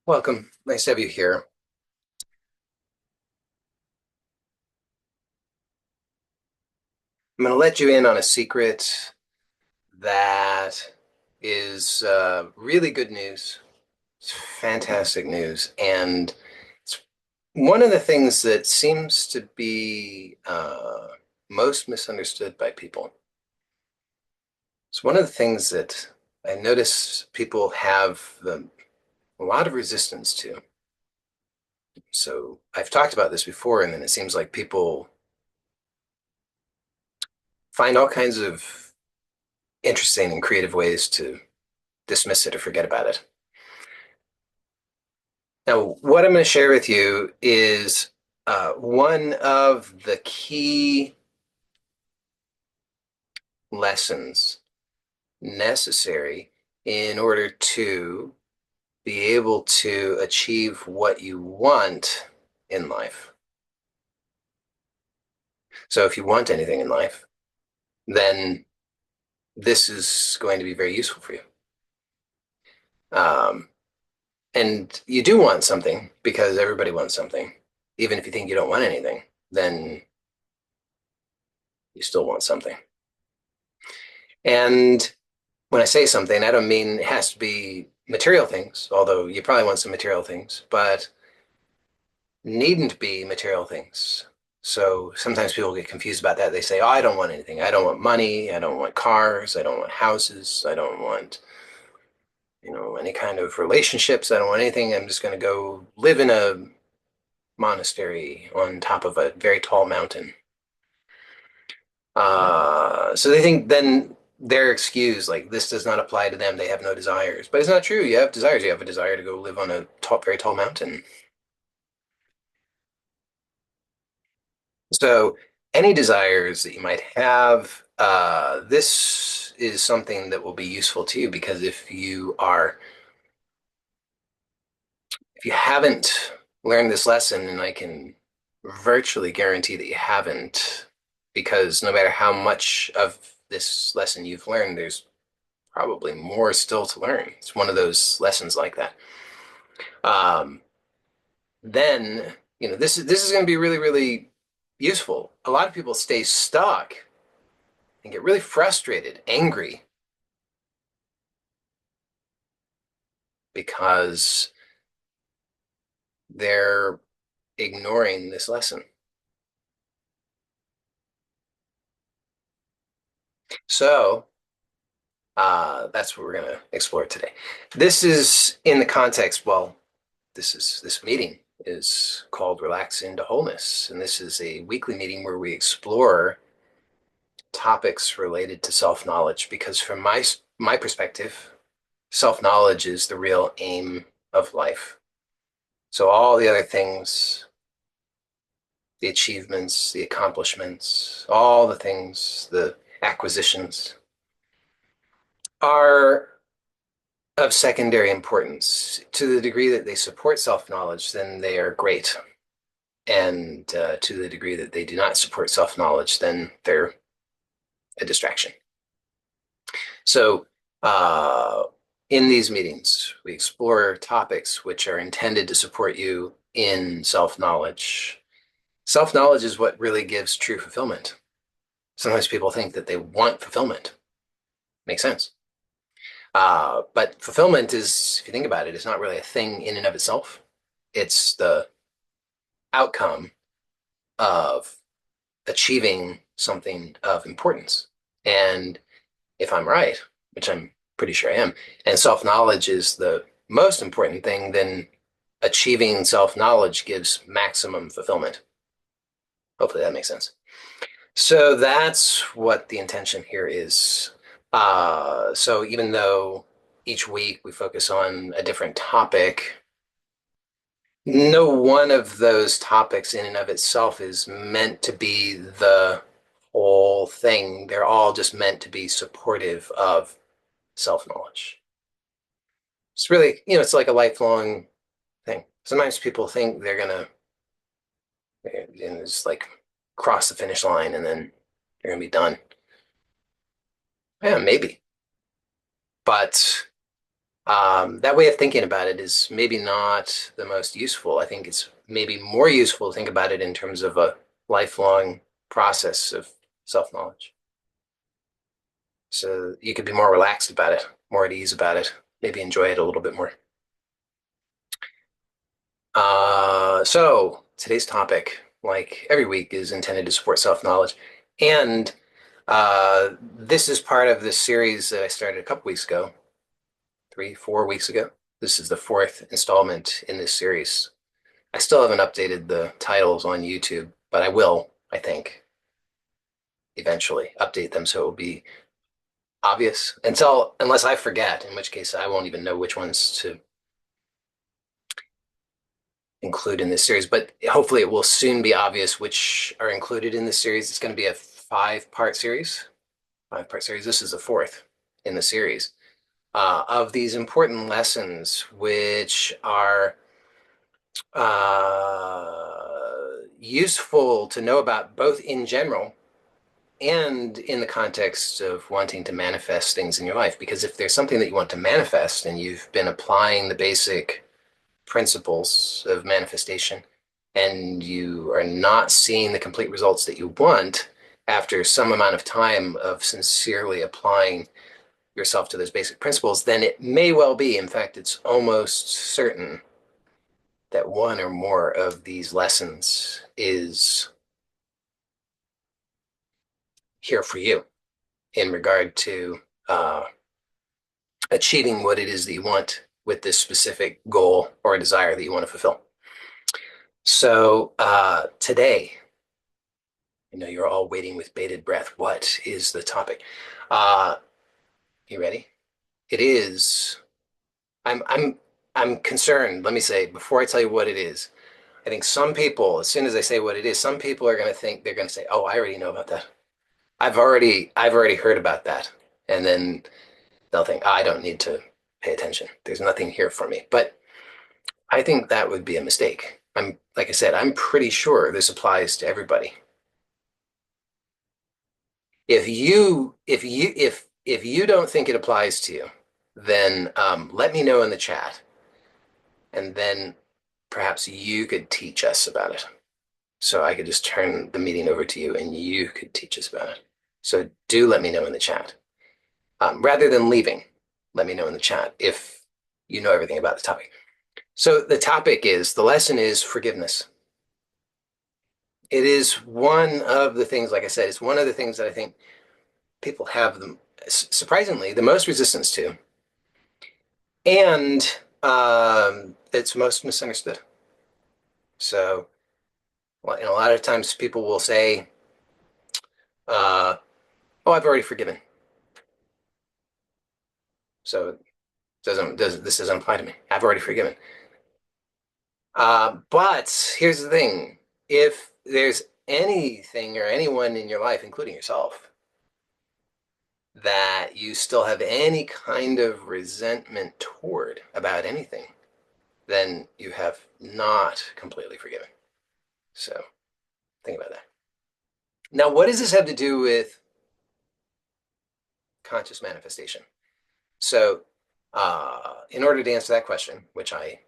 Welcome. Nice to have you here. I'm going to let you in on a secret that is really good news. It's fantastic news. And it's one of the things that seems to be most misunderstood by people. It's one of the things that I notice people have a lot of resistance to. So I've talked about this before, and then it seems like people find all kinds of interesting and creative ways to dismiss it or forget about it. Now, what I'm going to share with you is one of the key lessons necessary in order to be able to achieve what you want in life. So, if you want anything in life, then this is going to be very useful for you. Um, and you do want something because everybody wants something. Even if you think you don't want anything, then you still want something. And when I say something, I don't mean it has to be material things, although you probably want some material things, but needn't be material things. So sometimes people get confused about that. They say, "Oh, I don't want anything. I don't want money. I don't want cars. I don't want houses. I don't want, any kind of relationships. I don't want anything. I'm just going to go live in a monastery on top of a very tall mountain." So they think then they're excused, like this does not apply to them. They have no desires. But it's not true. You have desires. You have a desire to go live on a tall, very tall mountain. So any desires that you might have, this is something that will be useful to you because if you haven't learned this lesson, and I can virtually guarantee that you haven't, because no matter how much of this lesson you've learned, there's probably more still to learn. It's one of those lessons like that. Um, then, this is going to be really, really useful. A lot of people stay stuck and get really frustrated, angry because they're ignoring this lesson. So, that's what we're going to explore today. This is in the context, well, this meeting is called Relax into Wholeness, and this is a weekly meeting where we explore topics related to self-knowledge because from my perspective, self-knowledge is the real aim of life. So all the other things, the achievements, the accomplishments, all the things, the acquisitions are of secondary importance. To the degree that they support self-knowledge, then they are great. And to the degree that they do not support self-knowledge, then they're a distraction. So, uh, in these meetings, we explore topics which are intended to support you in self-knowledge. Self-knowledge is what really gives true fulfillment. Sometimes people think that they want fulfillment. Makes sense. But fulfillment is, if you think about it, it's not really a thing in and of itself. It's the outcome of achieving something of importance. And if I'm right, which I'm pretty sure I am, and self-knowledge is the most important thing, then achieving self-knowledge gives maximum fulfillment. Hopefully that makes sense. So that's what the intention here is. So even though each week we focus on a different topic, no one of those topics in and of itself is meant to be the whole thing. They're all just meant to be supportive of self-knowledge. It's really, it's like a lifelong thing. Sometimes people think they're gonna, just like cross the finish line and then they're gonna be done. Yeah, maybe. But That way of thinking about it is maybe not the most useful. I think it's maybe more useful to think about it in terms of a lifelong process of self-knowledge. So you could be more relaxed about it, more at ease about it, maybe enjoy it a little bit more. So today's topic, like every week, is intended to support self-knowledge. And this is part of this series that I started a couple weeks ago, 3, 4 weeks ago. This is the fourth installment in this series. I still haven't updated the titles on YouTube, but I will, I think, eventually update them so it will be obvious unless I forget, in which case I won't even know which ones to include in this series. But hopefully it will soon be obvious which are included in this series. It's going to be a five-part series. Five-part series. This is the fourth in the series of these important lessons, which are useful to know about both in general and in the context of wanting to manifest things in your life. Because if there's something that you want to manifest and you've been applying the basic principles of manifestation and you are not seeing the complete results that you want after some amount of time of sincerely applying yourself to those basic principles, then it may well be, in fact, it's almost certain that one or more of these lessons is here for you in regard to achieving what it is that you want with this specific goal or desire that you want to fulfill. So today, I know you're all waiting with bated breath. What is the topic? Uh, you ready? It is. I'm. I'm. I'm concerned. Let me say before I tell you what it is. I think some people, as soon as I say what it is, some people are going to think they're going to say, "Oh, I already know about that. I've already heard about that," and then they'll think, "I don't need to pay attention. There's nothing here for me." But I think that would be a mistake. Like I said, I'm pretty sure this applies to everybody. If you don't think it applies to you, then let me know in the chat, and then perhaps you could teach us about it. So I could just turn the meeting over to you, and you could teach us about it. So do let me know in the chat. Rather than leaving, let me know in the chat if you know everything about the topic. So the lesson is forgiveness. It is one of the things, like I said, it's one of the things that I think people have surprisingly the most resistance to, and it's most misunderstood. So, a lot of times people will say, uh, "Oh, I've already forgiven, so this doesn't apply to me. I've already forgiven." But here's the thing: if there's anything or anyone in your life, including yourself, that you still have any kind of resentment toward about anything, then you have not completely forgiven. So think about that. Now, what does this have to do with conscious manifestation? So, in order to answer that question, which I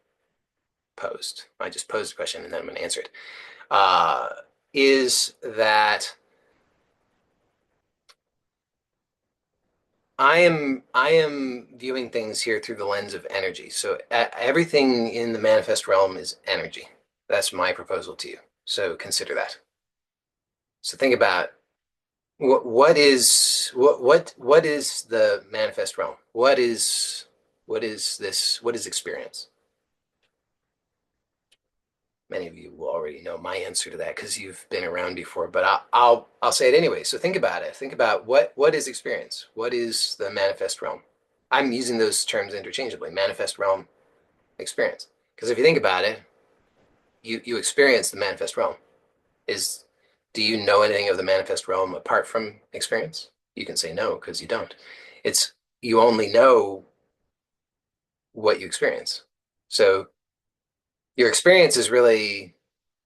just posed a question and then I'm going to answer it, is that I am viewing things here through the lens of energy. So everything in the manifest realm is energy. That's my proposal to you. So consider that. So think about what is the manifest realm? What is experience? Many of you will already know my answer to that because you've been around before, but I'll say it anyway. So think about it. Think about what is experience? What is the manifest realm? I'm using those terms interchangeably, manifest realm, experience. Because if you think about it, you experience the manifest realm. Is Do you know anything of the manifest realm apart from experience? You can say no because you don't. It's You only know what you experience. So your experience is really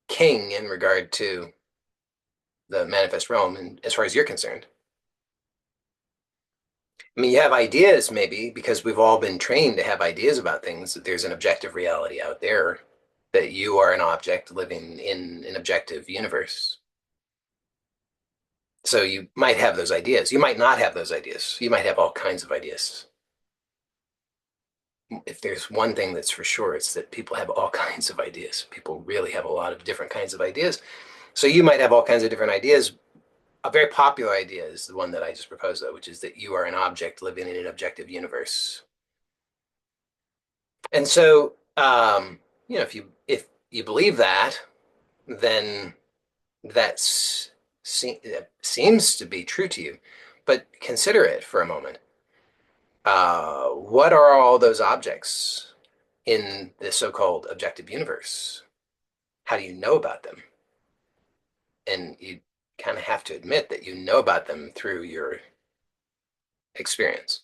king in regard to the manifest realm, and as far as you're concerned. I mean, you have ideas maybe because we've all been trained to have ideas about things, that there's an objective reality out there, that you are an object living in an objective universe. So you might have those ideas. You might not have those ideas. You might have all kinds of ideas. If there's one thing that's for sure, it's that people have all kinds of ideas. People really have a lot of different kinds of ideas. So you might have all kinds of different ideas. A very popular idea is the one that I just proposed, though, which is that you are an object living in an objective universe. And so, if you believe that, then that's that seems to be true to you. But consider it for a moment. What are all those objects in the so-called objective universe? How do you know about them? And you kind of have to admit that you know about them through your experience.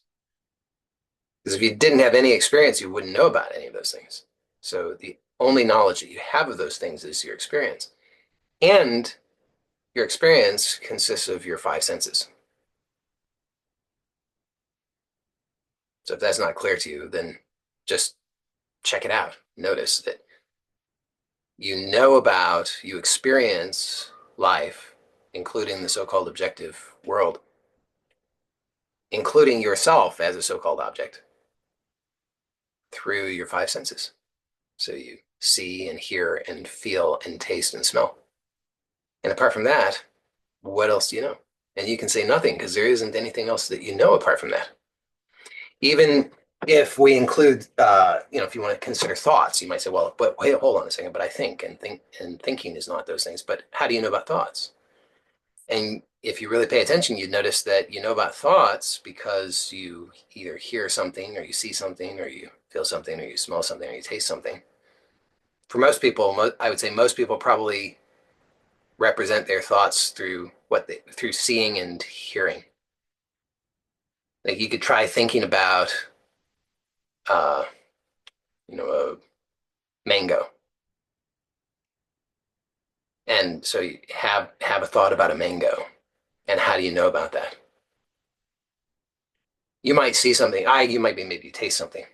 Because if you didn't have any experience, you wouldn't know about any of those things. So the only knowledge that you have of those things is your experience. And your experience consists of your five senses. So if that's not clear to you, then just check it out. Notice that you experience life, including the so-called objective world, including yourself as a so-called object, through your five senses. So you see and hear and feel and taste and smell. And apart from that, what else do you know? And you can say nothing because there isn't anything else that you know apart from that. Even if we include, if you want to consider thoughts, you might say, well, but wait, hold on a second, but I think and thinking is not those things. But how do you know about thoughts? And if you really pay attention, you'd notice that you know about thoughts because you either hear something or you see something or you feel something or you smell something or you taste something. For most people, I would say most people probably represent their thoughts through seeing and hearing. Like you could try thinking about, uh, a mango, and so you have a thought about a mango, and how do you know about that? You might see something. You might be maybe taste something,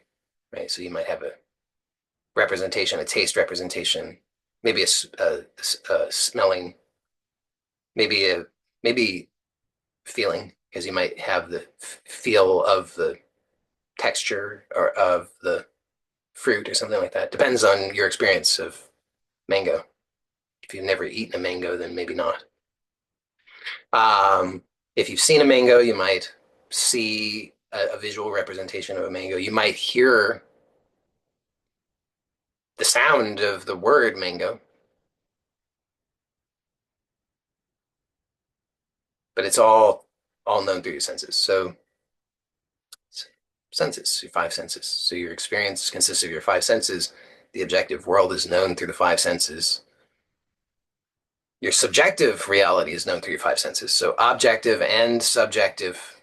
right? So you might have a representation, a taste representation, maybe a smelling, maybe a maybe feeling, because you might have the feel of the texture or of the fruit or something like that. Depends on your experience of mango. If you've never eaten a mango, then maybe not. If you've seen a mango, you might see a visual representation of a mango. You might hear the sound of the word mango, but it's all known through your senses. So senses, your five senses. So your experience consists of your five senses. The objective world is known through the five senses. Your subjective reality is known through your five senses. So objective and subjective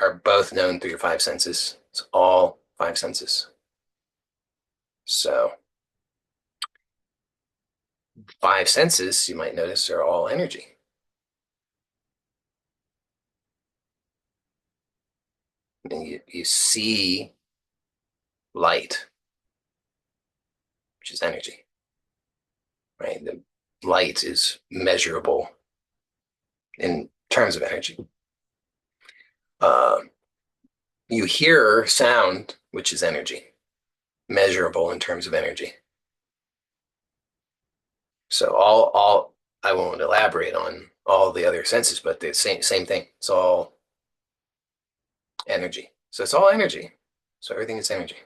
are both known through your five senses. It's all five senses. So five senses, you might notice, are all energy. And you see light, which is energy, right? The light is measurable in terms of energy. Uh, you hear sound, which is energy, measurable in terms of energy. So I won't elaborate on all the other senses, but the same thing. It's all energy. So it's all energy. So everything is energy.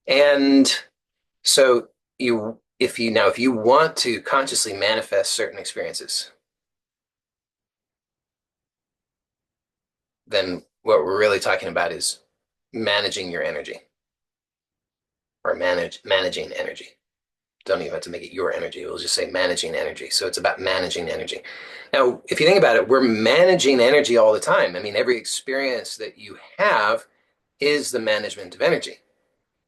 And so if you want to consciously manifest certain experiences, then what we're really talking about is managing your energy, or managing energy. Don't even have to make it your energy. We'll just say managing energy. So it's about managing energy. Now, if you think about it, we're managing energy all the time. I mean, every experience that you have is the management of energy.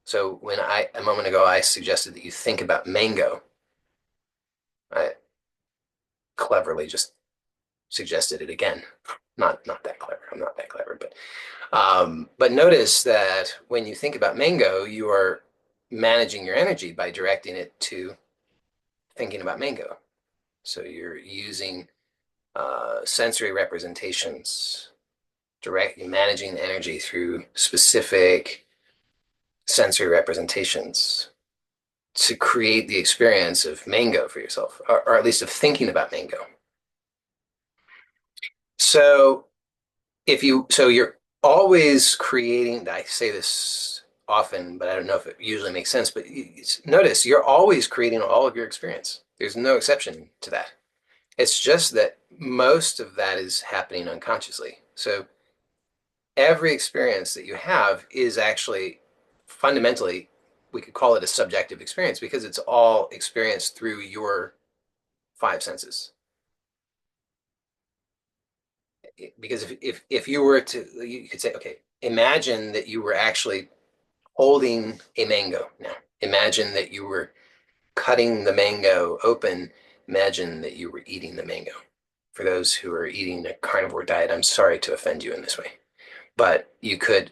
So a moment ago, I suggested that you think about mango. I cleverly just suggested it again. Not that clever. I'm not that clever, but notice that when you think about mango, you are managing your energy by directing it to thinking about mango. So you're using sensory representations, direct managing energy through specific sensory representations to create the experience of mango for yourself, or at least of thinking about mango. So so you're always creating, I say this often, but I don't know if it usually makes sense, but notice you're always creating all of your experience. There's no exception to that. It's just that most of that is happening unconsciously. So every experience that you have is actually fundamentally, we could call it a subjective experience because it's all experienced through your five senses. Because if you were to, you could say, okay, imagine that you were actually holding a mango now. Imagine that you were cutting the mango open. Imagine that you were eating the mango. For those who are eating a carnivore diet, I'm sorry to offend you in this way, but you could,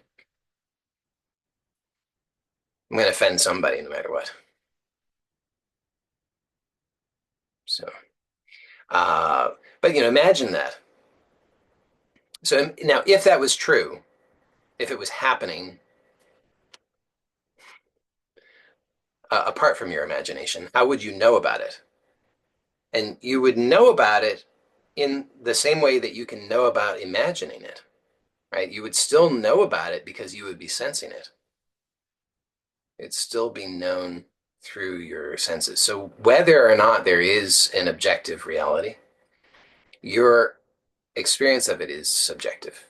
I'm going to offend somebody no matter what. So, uh, but imagine that. So now, if that was true, if it was happening apart from your imagination, how would you know about it? And you would know about it in the same way that you can know about imagining it, right? You would still know about it because you would be sensing it. It's still being known through your senses. So whether or not there is an objective reality, your experience of it is subjective.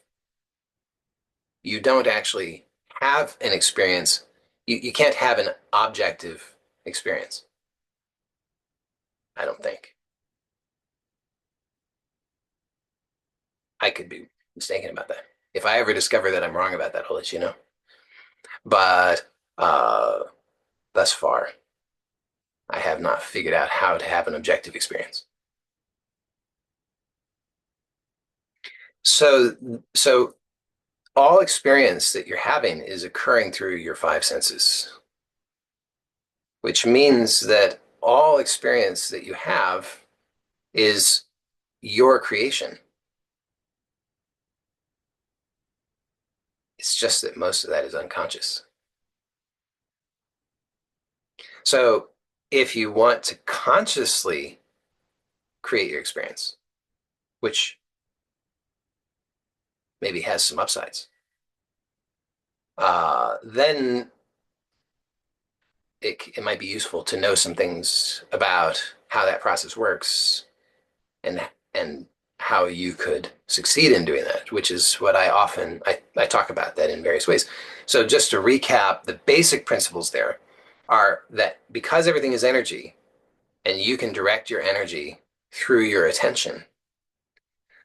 You don't actually have an experience. You can't have an objective experience, I don't think. I could be mistaken about that. If I ever discover that I'm wrong about that, I'll let you know. But thus far, I have not figured out how to have an objective experience. So, so all experience that you're having is occurring through your five senses, which means that all experience that you have is your creation. It's just that most of that is unconscious. So if you want to consciously create your experience, which maybe has some upsides, then it might be useful to know some things about how that process works and how you could succeed in doing that, which is what I talk about that in various ways. So just to recap, the basic principles there are that because everything is energy and you can direct your energy through your attention,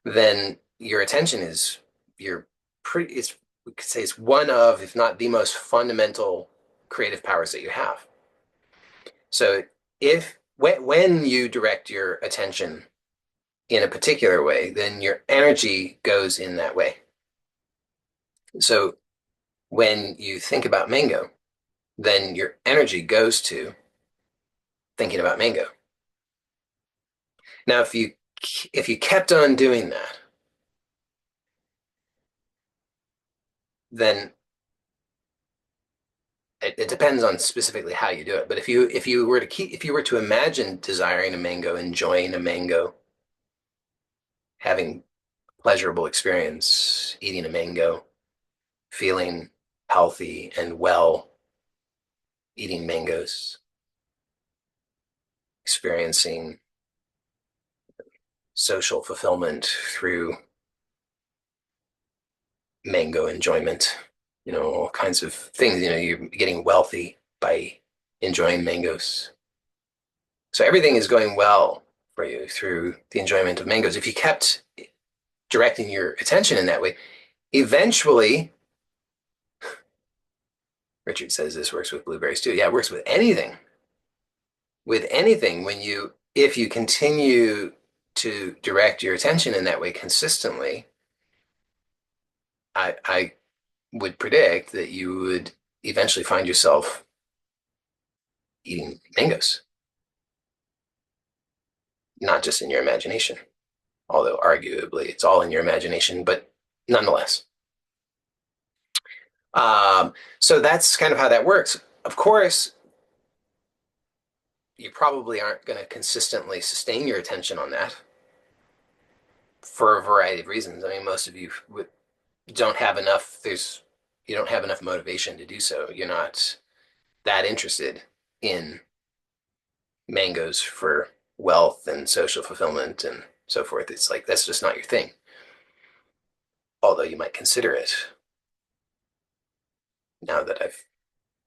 then your attention is your pretty it's we could say it's one of, if not the most fundamental creative powers that you have. So if when you direct your attention in a particular way, then your energy goes in that way. So when you think about mango, then your energy goes to thinking about mango. Now, if you kept on doing that, then it depends on specifically how you do it. But if you were to imagine desiring a mango, enjoying a mango, having pleasurable experience, eating a mango, feeling healthy and well, eating mangoes, experiencing social fulfillment through mango enjoyment, all kinds of things. You're getting wealthy by enjoying mangoes. So everything is going well for you through the enjoyment of mangoes. If you kept directing your attention in that way, eventually, Richard says this works with blueberries too. Yeah, it works with anything. With anything, if you continue to direct your attention in that way consistently, I would predict that you would eventually find yourself eating mangoes, not just in your imagination, although arguably it's all in your imagination, but nonetheless. Um, so that's kind of how that works. Of course, you probably aren't going to consistently sustain your attention on that for a variety of reasons. I mean, most of you don't have enough, you don't have enough motivation to do so. You're not that interested in mangoes for wealth and social fulfillment and so forth. It's like that's just not your thing, although you might consider it now that I've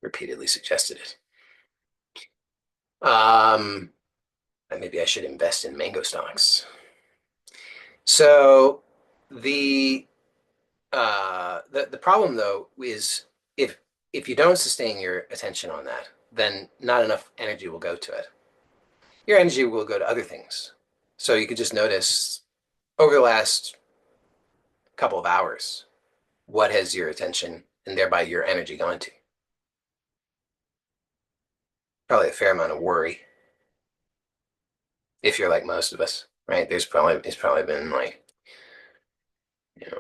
repeatedly suggested it. Um, maybe I should invest in mango stocks. So the the problem though is if if you don't sustain your attention on that, then not enough energy will go to it. Your energy will go to other things. So you could just notice over the last couple of hours, what has your attention and thereby your energy gone to? Probably a fair amount of worry, if you're like most of us, right? It's probably been like,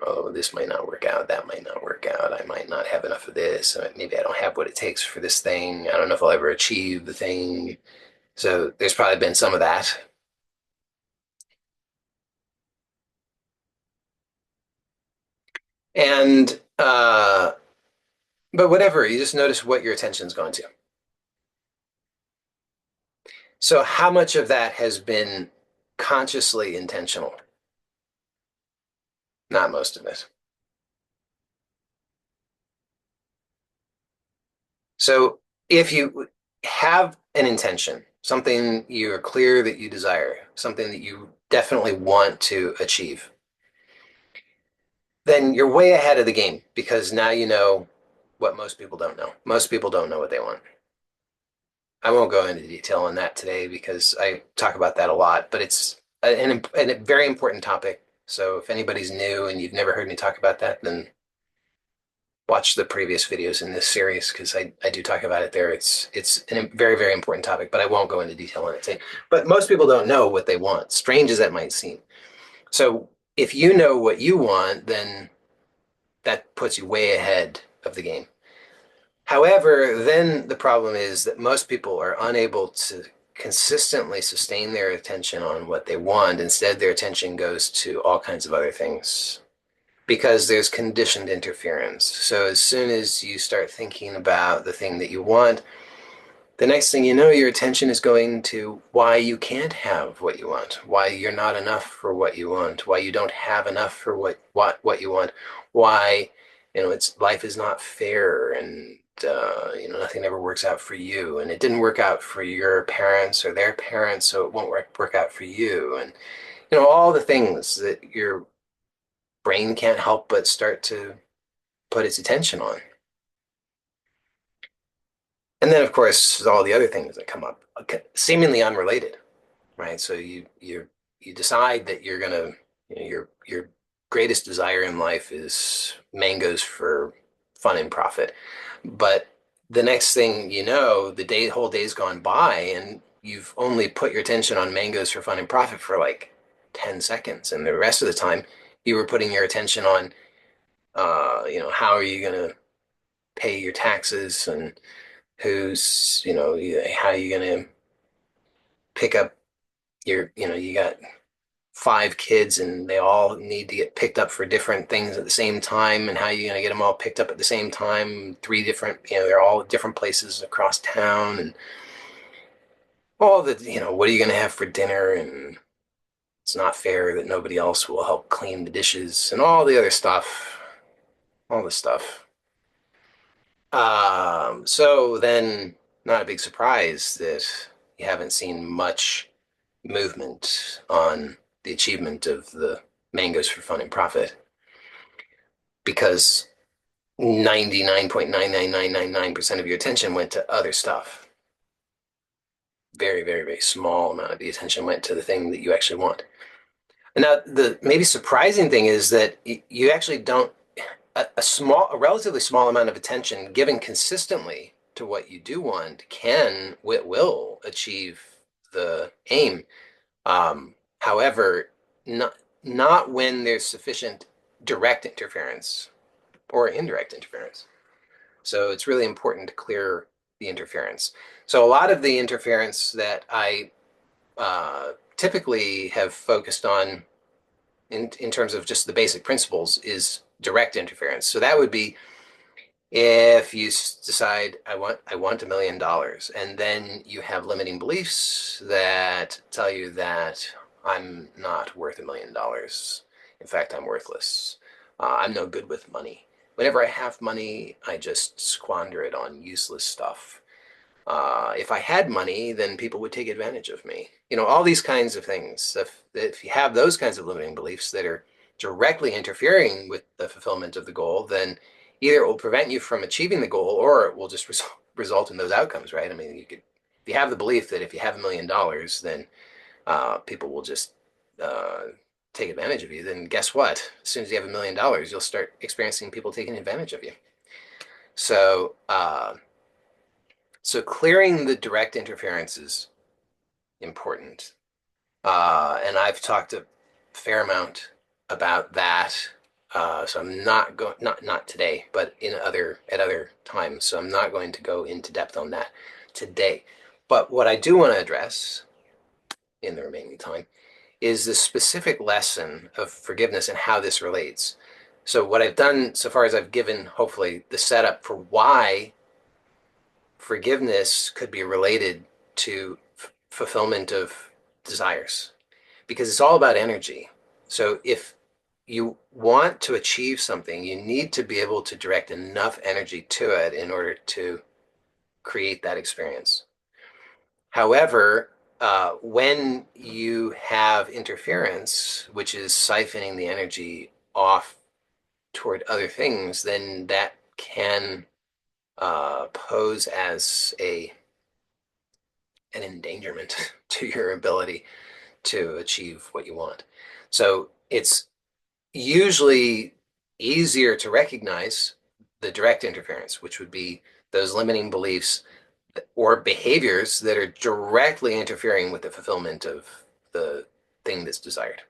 oh, this might not work out, that might not work out. I might not have enough of this. Maybe I don't have what it takes for this thing. I don't know if I'll ever achieve the thing. So there's probably been some of that. And but whatever, you just notice what your attention's gone to. So how much of that has been consciously intentional? Not most of it. So if you have an intention, something you are clear that you desire, something that you definitely want to achieve, then you're way ahead of the game because now you know what most people don't know. Most people don't know what they want. I won't go into detail on that today because I talk about that a lot, but it's a very important topic. So if anybody's new and you've never heard me talk about that, then watch the previous videos in this series because I do talk about it there. It's a very, very important topic, but I won't go into detail on it today. But most people don't know what they want, strange as that might seem. So if you know what you want, then that puts you way ahead of the game. However, then the problem is that most people are unable to consistently sustain their attention on what they want. Instead, their attention goes to all kinds of other things because there's conditioned interference. So as soon as you start thinking about the thing that you want, the next thing you know, your attention is going to why you can't have what you want, why you're not enough for what you want, why you don't have enough for what you want, why it's life is not fair and nothing ever works out for you, and it didn't work out for your parents or their parents, so it won't work out for you, and all the things that your brain can't help but start to put its attention on. And then, of course, all the other things that come up, seemingly unrelated, right? So you decide that you're gonna, your greatest desire in life is mangoes for fun and profit, but the next thing you know, whole day's gone by, and you've only put your attention on mangoes for fun and profit for like 10 seconds, and the rest of the time you were putting your attention on, how are you gonna pay your taxes and how are you going to pick up you got 5 kids and they all need to get picked up for different things at the same time, and how are you going to get them all picked up at the same time, 3 different, they're all different places across town, and all the, what are you going to have for dinner, and it's not fair that nobody else will help clean the dishes and all the other stuff, all the stuff. So then, not a big surprise that you haven't seen much movement on the achievement of the mangoes for fun and profit because 99.99999% of your attention went to other stuff. Very, very, very small amount of the attention went to the thing that you actually want. And now, the maybe surprising thing is that you actually don't a relatively small amount of attention given consistently to what you do want will achieve the aim. However, not not when there's sufficient direct interference or indirect interference. So it's really important to clear the interference. So a lot of the interference that I typically have focused on in terms of just the basic principles is direct interference. So that would be if you decide I want $1 million, and then you have limiting beliefs that tell you that I'm not worth $1 million. In fact, I'm worthless. I'm no good with money. Whenever I have money, I just squander it on useless stuff. If I had money, then people would take advantage of me. All these kinds of things. If you have those kinds of limiting beliefs that are directly interfering with the fulfillment of the goal, then either it will prevent you from achieving the goal or it will just result in those outcomes, right? I mean, if you have the belief that if you have $1 million, then people will just uh, take advantage of you, then guess what? As soon as you have $1 million, you'll start experiencing people taking advantage of you. So, so clearing the direct interference is important. And I've talked a fair amount about that. So I'm not going, not today, but at other times. So I'm not going to go into depth on that today. But what I do want to address in the remaining time is the specific lesson of forgiveness and how this relates. So what I've done so far is I've given, hopefully, the setup for why forgiveness could be related to fulfillment of desires, because it's all about energy. So if you want to achieve something, you need to be able to direct enough energy to it in order to create that experience. However, when you have interference, which is siphoning the energy off toward other things, then that can pose as an endangerment to your ability to achieve what you want. So it's usually easier to recognize the direct interference, which would be those limiting beliefs or behaviors that are directly interfering with the fulfillment of the thing that's desired.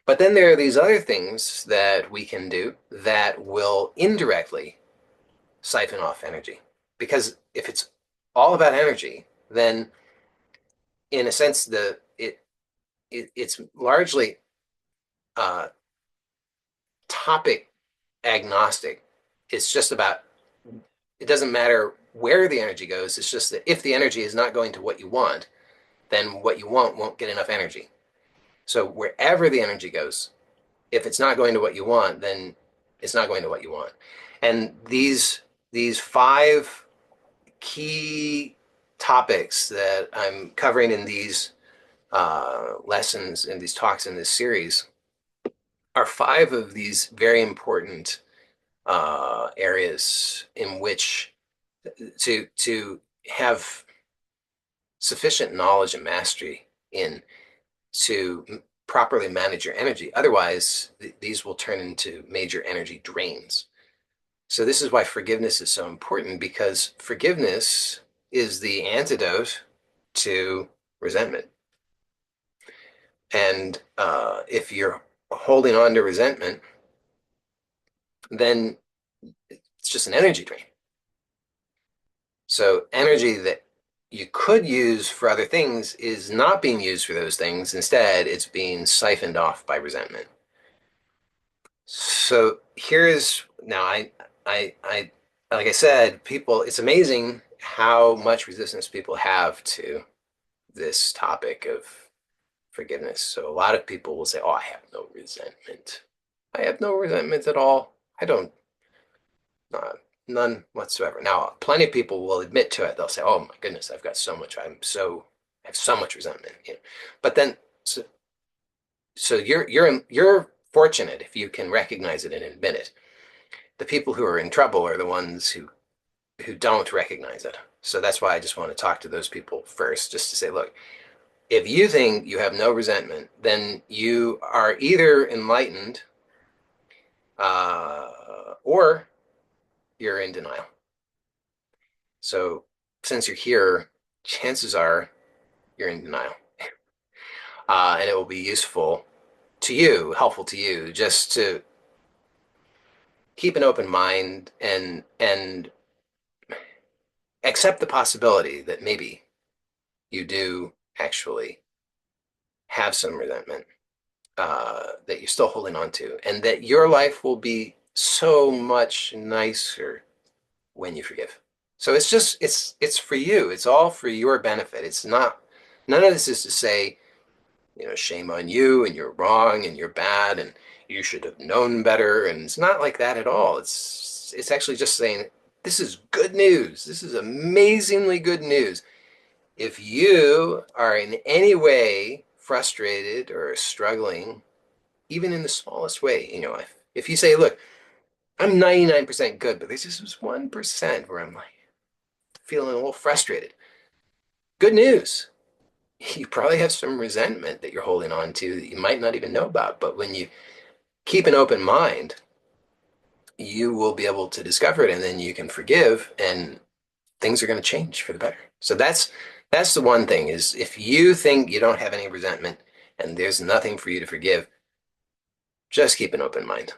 But then there are these other things that we can do that will indirectly siphon off energy. Because if it's all about energy, then in a sense, it's largely uh, topic agnostic. It's just about, it doesn't matter where the energy goes. It's just that if the energy is not going to what you want, then what you want won't get enough energy. So wherever the energy goes, if it's not going to what you want, then it's not going to what you want. And these five key topics that I'm covering in these lessons, in these talks in this series, are five of these very important areas in which to have sufficient knowledge and mastery in to properly manage your energy. Otherwise, these will turn into major energy drains. So this is why forgiveness is so important, because forgiveness is the antidote to resentment. And if you're holding on to resentment, then it's just an energy drain. So energy that you could use for other things is not being used for those things. Instead, it's being siphoned off by resentment. So here's now I like I said, people, it's amazing how much resistance people have to this topic of forgiveness. So a lot of people will say, "Oh, I have no resentment. I have no resentment at all. I don't, uh, none whatsoever." Now, plenty of people will admit to it. They'll say, "Oh my goodness, I have so much resentment." But then, so you're fortunate if you can recognize it and admit it. The people who are in trouble are the ones who don't recognize it. So that's why I just want to talk to those people first, just to say, look, if you think you have no resentment, then you are either enlightened, uh, or you're in denial. So since you're here, chances are you're in denial. And it will be useful to you, helpful to you, just to keep an open mind and accept the possibility that maybe you do actually have some resentment that you're still holding on to, and that your life will be so much nicer when you forgive. So it's for you. It's all for your benefit. It's not none of this is to say, shame on you and you're wrong and you're bad and you should have known better. And it's not like that at all. It's actually just saying this is good news. This is amazingly good news. If you are in any way frustrated or struggling, even in the smallest way, if you say, look, I'm 99% good, but there's just this 1% where I'm like feeling a little frustrated. Good news. You probably have some resentment that you're holding on to that you might not even know about. But when you keep an open mind, you will be able to discover it and then you can forgive and things are going to change for the better. So that's the one thing is if you think you don't have any resentment and there's nothing for you to forgive, just keep an open mind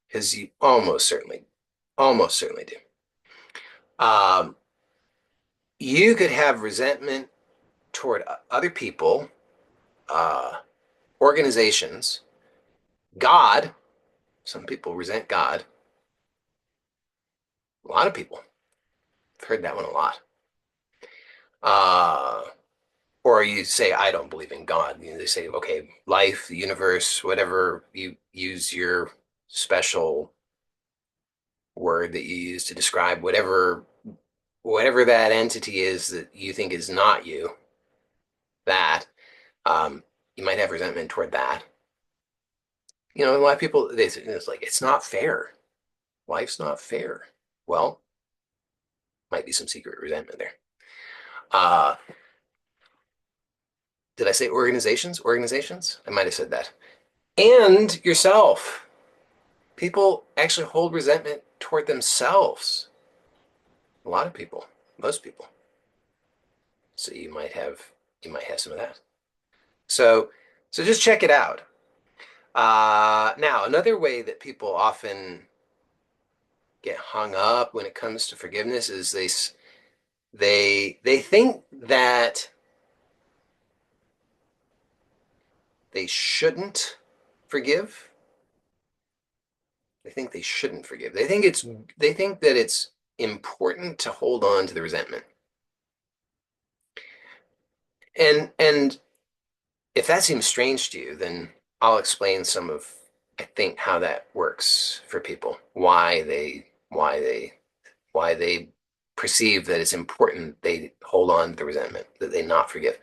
because you almost certainly do. Um, you could have resentment toward other people, uh, organizations, God. Some people resent God. A lot of people. I've heard that one a lot. Uh, or you say, I don't believe in God. They say, okay, life, the universe, whatever you use your special word that you use to describe whatever that entity is that you think is not you, that um, you might have resentment toward that. A lot of people it's like it's not fair. Life's not fair. Well, might be some secret resentment there. Uh, did I say organizations? Organizations? I might have said that. And yourself. People actually hold resentment toward themselves. A lot of people, most people. So you might have some of that. So so just check it out. Now, another way that people often get hung up when it comes to forgiveness is they think that they shouldn't forgive. They think they shouldn't forgive. They think that it's important to hold on to the resentment. And if that seems strange to you, then I'll explain I think, how that works for people, why they perceive that it's important they hold on to the resentment, that they not forgive.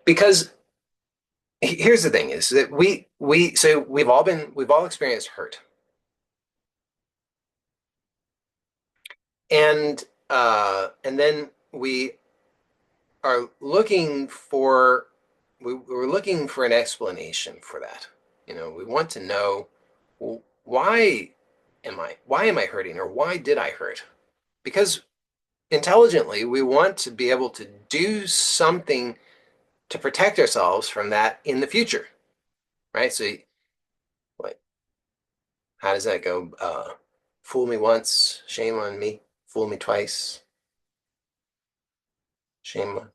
Because here's the thing is that we've all experienced hurt. And then are looking for we're looking for an explanation for that. We want to know, well, why am I hurting, or why did I hurt? Because intelligently we want to be able to do something to protect ourselves from that in the future, right? So like, how does that go? Fool me once, shame on me. Fool me twice, shame on.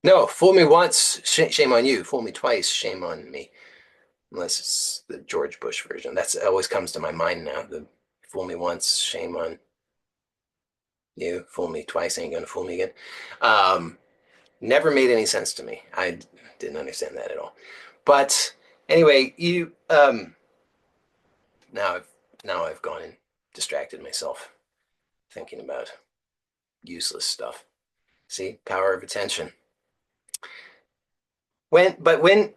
No, fool me once, shame on you. Fool me twice, shame on me. Unless it's the George Bush version. That's always comes to my mind now. The fool me once, shame on you. Fool me twice, ain't gonna fool me again. Um, Never made any sense to me. I didn't understand that at all. But anyway, you now I've gone and distracted myself thinking about useless stuff. See, power of attention. When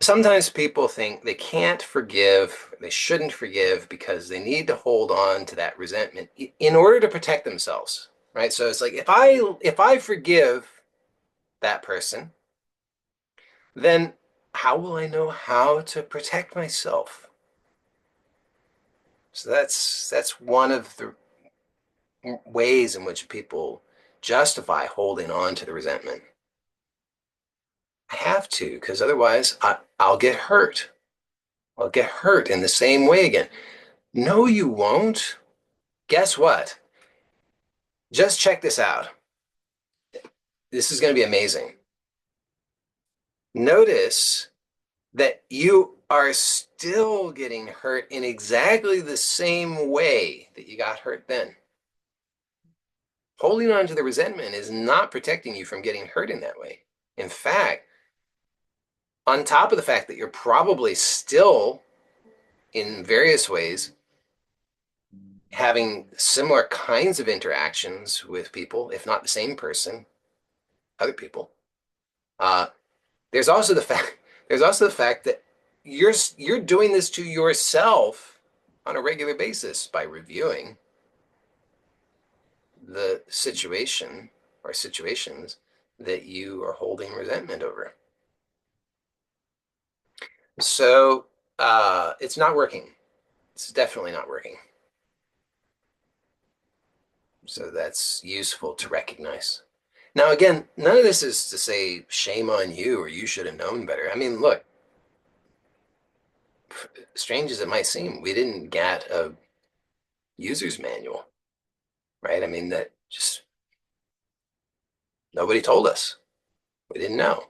sometimes people think they can't forgive, they shouldn't forgive because they need to hold on to that resentment in order to protect themselves, right? So it's like if I forgive that person, then how will I know how to protect myself? So that's one of the ways in which people justify holding on to the resentment. I have to, because otherwise I'll get hurt. I'll get hurt in the same way again. No, you won't. Guess what? Just check this out. This is going to be amazing. Notice that you are still getting hurt in exactly the same way that you got hurt then. Holding on to the resentment is not protecting you from getting hurt in that way. In fact, on top of the fact that you're probably still, in various ways, having similar kinds of interactions with people, if not the same person, other people. Uh, there's also the fact there's also the fact that you're doing this to yourself on a regular basis by reviewing the situation or situations that you are holding resentment over. So it's not working. It's definitely not working. So that's useful to recognize. Now, again, none of this is to say shame on you or you should have known better. I mean, look, strange as it might seem, we didn't get a user's manual, right? I mean, that just nobody told us. We didn't know.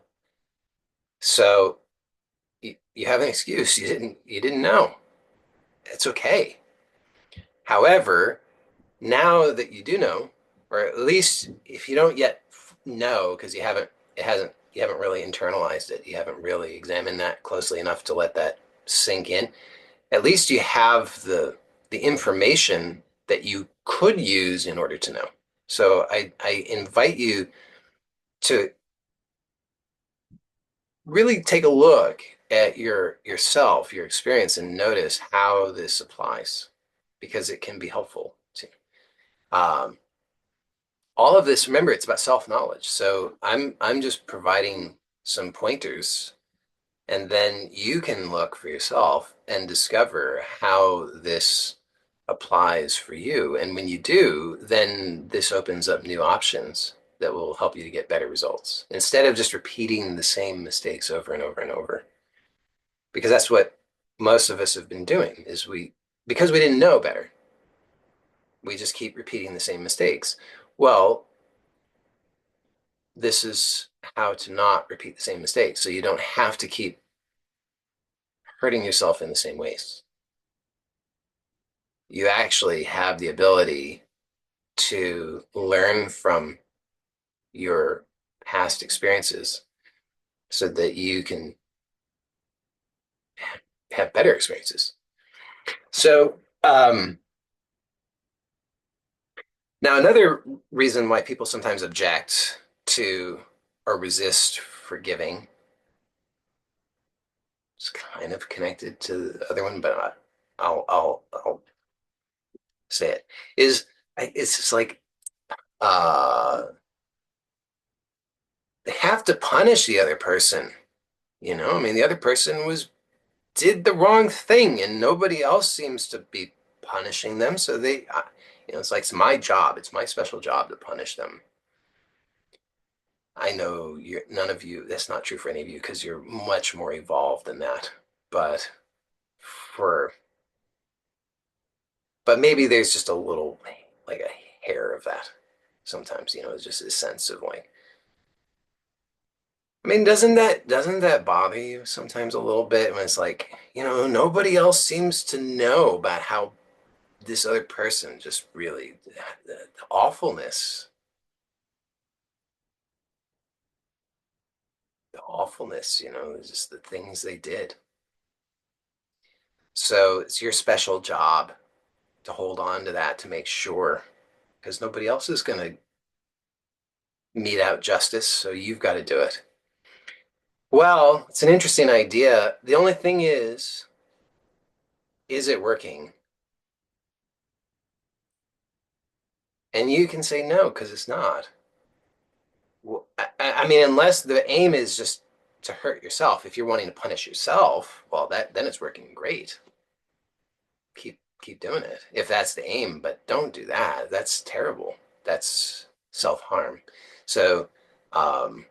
So you have an excuse. You didn't know. It's okay. However, now that you do know, or at least if you don't yet know, because you haven't really internalized it, you haven't really examined that closely enough to let that sink in. At least you have the information that you could use in order to know. So I invite you to really take a look at yourself, your experience, and notice how this applies, because it can be helpful to all of this. Remember, it's about self-knowledge. So I'm just providing some pointers, and then you can look for yourself and discover how this applies for you. And when you do, then this opens up new options that will help you to get better results instead of just repeating the same mistakes over and over and over. Because that's what most of us have been doing is because we didn't know better, we just keep repeating the same mistakes. Well, this is how to not repeat the same mistakes. So you don't have to keep hurting yourself in the same ways. You actually have the ability to learn from your past experiences so that you can have better experiences. So, now another reason why people sometimes object to or resist forgiving is kind of connected to the other one, but I'll say it is it's just like uh, they have to punish the other person. I mean, the other person did the wrong thing, and nobody else seems to be punishing them. So it's like it's my job. It's my special job to punish them. I know none of you. That's not true for any of you because you're much more evolved than that. But for but maybe there's just a little like a hair of that sometimes. It's just a sense of like. I mean, doesn't that bother you sometimes a little bit when it's like, nobody else seems to know about how this other person just really the awfulness, just the things they did. So it's your special job to hold on to that to make sure, because nobody else is going to mete out justice, so you've got to do it. Well, it's an interesting idea. The only thing is it working? And you can say no because it's not. Well, I mean, unless the aim is just to hurt yourself. If you're wanting to punish yourself, well, then it's working great. keep doing it if that's the aim, but don't do that. That's terrible. That's self-harm. So, um,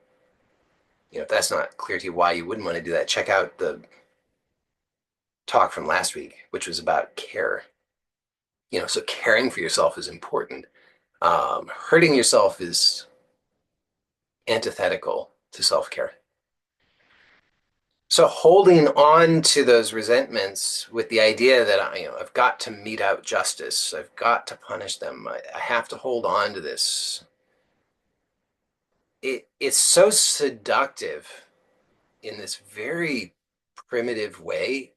if that's not clear to you why you wouldn't want to do that, check out the talk from last week, which was about care. So caring for yourself is important. Hurting yourself is antithetical to self-care. So holding on to those resentments with the idea that I've got to mete out justice, I've got to punish them, I have to hold on to this. It's so seductive in this very primitive way,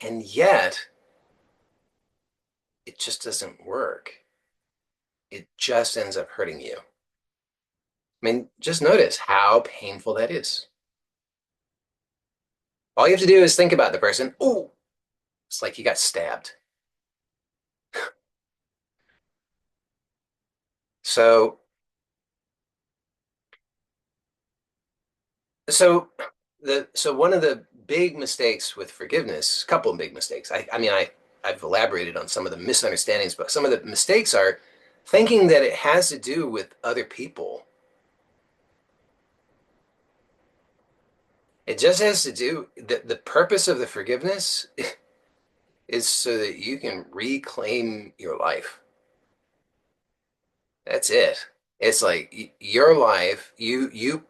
and yet it just doesn't work. It just ends up hurting you. I mean, just notice how painful that is. All you have to do is think about the person. Oh, it's like you got stabbed. So So so one of the big mistakes with forgiveness, a couple of big mistakes. I mean I've elaborated on some of the misunderstandings, but some of the mistakes are thinking that it has to do with other people. It just has to do the purpose of the forgiveness is so that you can reclaim your life. That's it. It's like your life, you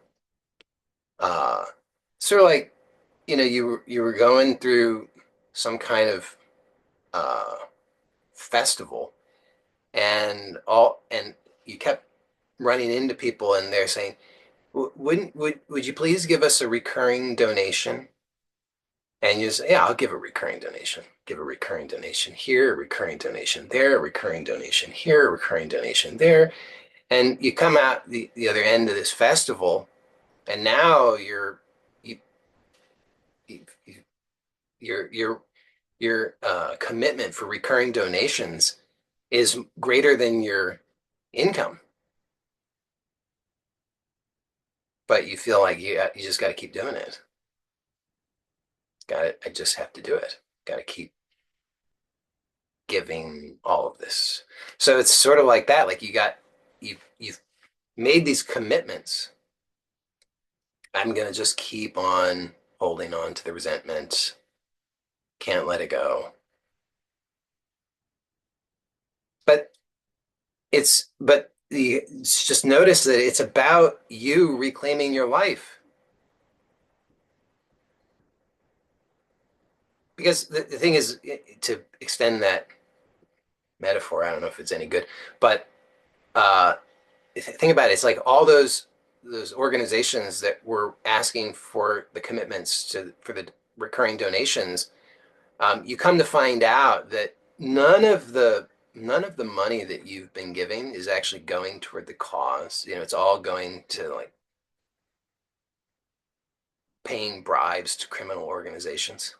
uh sort of like you were going through some kind of uh festival and you kept running into people and they're saying, wouldn't would you please give us a recurring donation?" And you say, "Yeah, I'll give a recurring donation. Give a recurring donation here, a recurring donation there, a recurring donation here, a recurring donation there." And you come out the other end of this festival, and now you, you, your commitment for recurring donations is greater than your income, but you feel like you just got to keep doing it. Got it. I just have to do it. Got to keep giving all of this. So it's sort of like that. Like you've made these commitments. I'm gonna just keep on holding on to the resentment. Can't let it go. But it's just notice that it's about you reclaiming your life. Because the thing is, to extend that metaphor, I don't know if it's any good, but uh, think about it. It's like all those organizations that were asking for the commitments for the recurring donations. You come to find out that none of the money that you've been giving is actually going toward the cause. It's all going to like paying bribes to criminal organizations.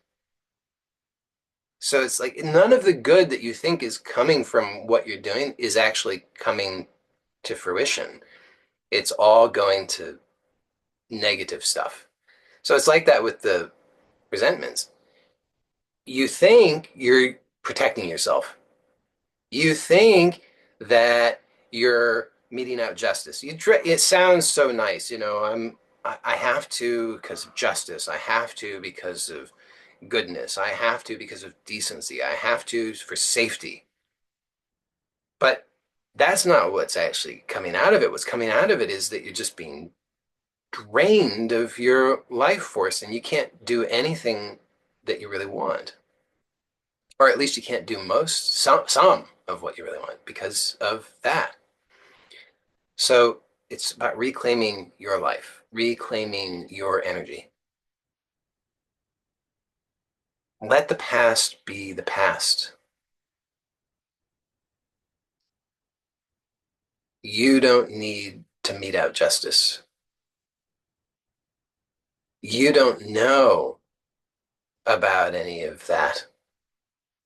So it's like none of the good that you think is coming from what you're doing is actually coming to fruition. It's all going to negative stuff. So it's like that with the resentments. You think you're protecting yourself. You think that you're meting out justice. It sounds so nice, I have to because of justice. I have to because of goodness. I have to because of decency. I have to for safety. But that's not what's actually coming out of it. What's coming out of it is that you're just being drained of your life force and you can't do anything that you really want. Or at least you can't do some of what you really want because of that. So it's about reclaiming your life, reclaiming your energy. Let the past be the past. You don't need to mete out justice. You don't know about any of that.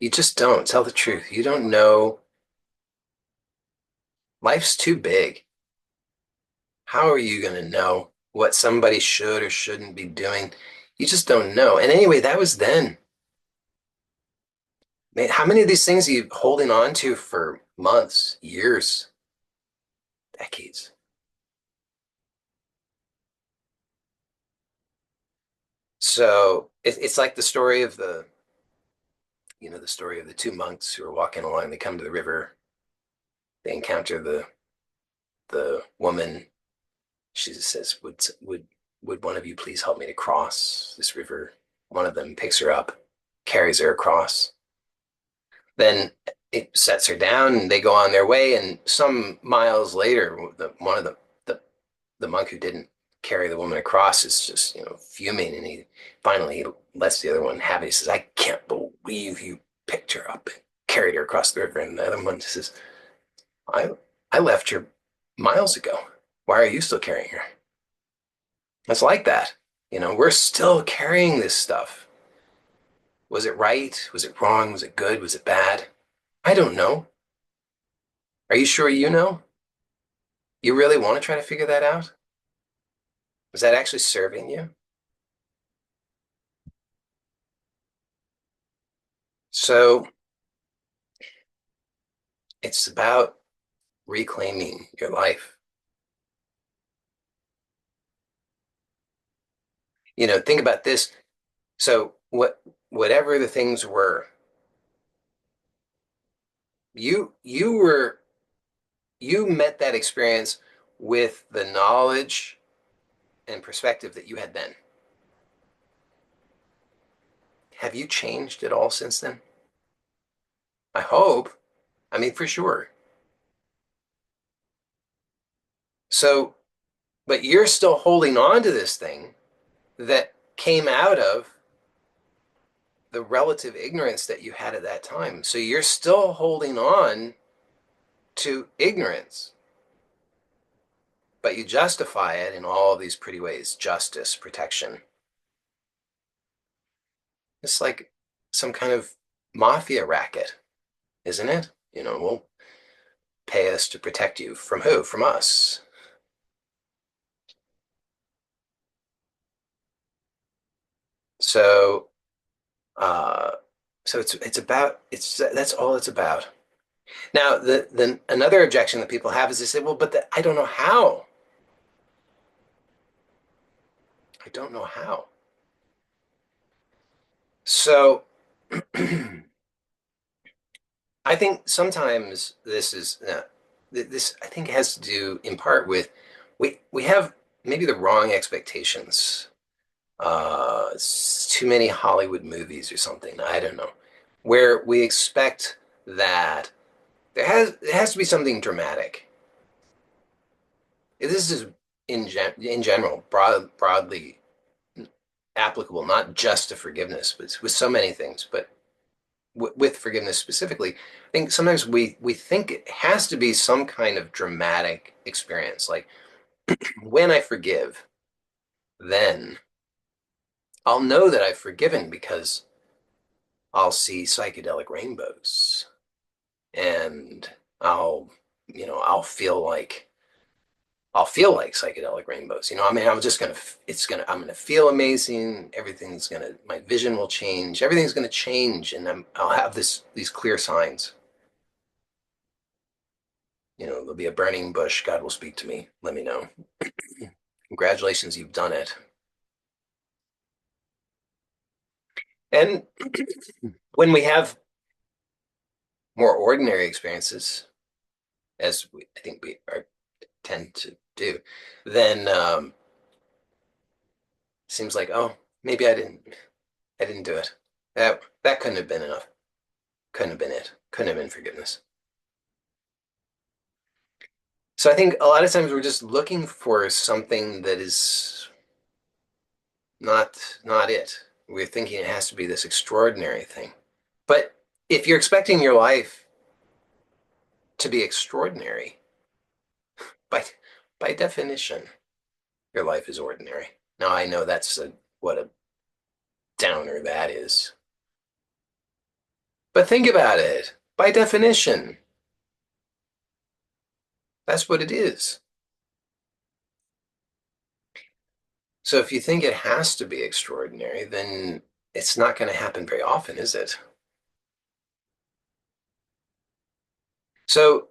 You just don't. Tell the truth. You don't know. Life's too big. How are you going to know what somebody should or shouldn't be doing? You just don't know. And anyway, that was then. Man, how many of these things are you holding on to for months, years, decades? So it's like the story of the story of the two monks who are walking along. They come to the river. They encounter the woman. She says, "Would one of you please help me to cross this river?" One of them picks her up, carries her across. Then it sets her down, and they go on their way. And some miles later, one of the monk who didn't carry the woman across is just fuming, and he finally lets the other one have it. He says, "I can't believe you picked her up and carried her across the river." And the other one says, "I I left her miles ago. Why are you still carrying her?" It's like that. We're still carrying this stuff. Was it right? Was it wrong? Was it good? Was it bad? I don't know. Are you sure you know? You really want to try to figure that out? Is that actually serving you? So it's about reclaiming your life. Think about this. So whatever the things were, you met that experience with the knowledge and perspective that you had then. Have you changed at all since then? I hope. I mean, for sure. So, but you're still holding on to this thing that came out of the relative ignorance that you had at that time. So you're still holding on to ignorance, but you justify it in all of these pretty ways: justice, protection. It's like some kind of mafia racket, isn't it? We'll pay us to protect you from who? From us. So, uh, so it's that's all it's about. Now, the another objection that people have is they say, well, but I don't know how. I don't know how. So, I think sometimes this is this. I think has to do in part with we have maybe the wrong expectations. It's too many Hollywood movies or something. I don't know, where we expect that it has to be something dramatic. This is in general broadly applicable, not just to forgiveness, but with so many things, but with forgiveness specifically. I think sometimes we think it has to be some kind of dramatic experience. Like when I forgive, then I'll know that I've forgiven because I'll see psychedelic rainbows, and I'll I'll feel like psychedelic rainbows. I mean, I'm gonna feel amazing. My vision will change. Everything's gonna change, and I'll have these clear signs. There'll be a burning bush. God will speak to me. Let me know. Congratulations, you've done it. And when we have more ordinary experiences, as I think we tend to do, then seems like, oh, maybe I didn't do it. That couldn't have been enough. Couldn't have been it. Couldn't have been forgiveness. So I think a lot of times we're just looking for something that is not it. We're thinking it has to be this extraordinary thing. But if you're expecting your life to be extraordinary, by by definition, your life is ordinary. Now I know what a downer that is. But think about it. By definition, that's what it is. So if you think it has to be extraordinary, then it's not going to happen very often, is it? So